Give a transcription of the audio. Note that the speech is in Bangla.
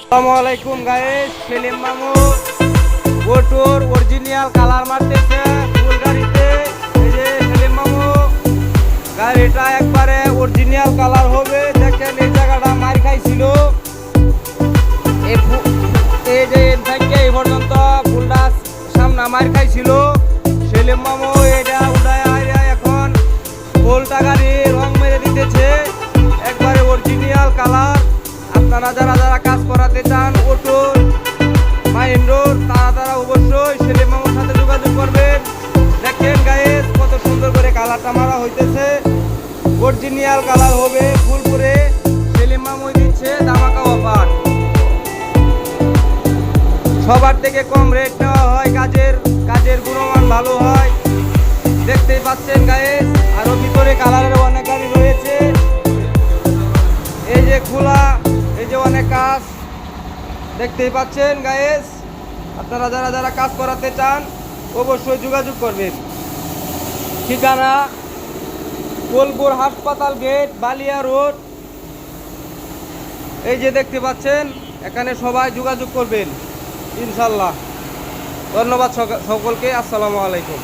আসসালামু আলাইকুম গাইস, সেলিম মামু ওটোর অরিজিনাল কালার মারতেছে ফুল গাড়িতে। এই যে সেলিম মামু গাড়িটা একবারে অরিজিনাল কালার হবে। দেখেন এই জায়গাটা মার খাইছিল, এই যে থেকে এই পর্যন্ত ফুলটা সামনে মার খাইছিল। সেলিম মামু এটা উঠায় এখন ফুলটা গাড়ি রং মেরে দিতেছে, একবারে অরিজিনাল কালার। আপনারা যারা যারা কাজ করাতে চান অটোর মাহিন্দ্রর, তারা অবশ্যই সেলিম মামুর সাথে যোগাযোগ করবেন। দেখেন গাইস কত সুন্দর করে কালারটা মারা হইতেছে, অরিজিনাল কালার হবে ফুল করে। সেলিম মামু দিচ্ছে ধামাকা অফার, সবার থেকে কম রেট নেওয়া হয়, কাজের গুণমান ভালো হয়। দেখতেই পাচ্ছেন গাইস, আরো ভিতরে কালারের অনেক গাড়ি রয়েছে। এই যে খোলা, এই যে অনেক কাজ দেখতেই পাচ্ছেন গাইস। আপনারা যারা যারা কাজ করাতে চান অবশ্যই যোগাযোগ করবেন। ঠিকানা বোলপুর হাসপাতাল গেট, বালিয়া রোড। এই যে দেখতে পাচ্ছেন, এখানে সবাই যোগাযোগ করবেন ইনশাল্লাহ। ধন্যবাদ সকলকে, আসসালামু আলাইকুম।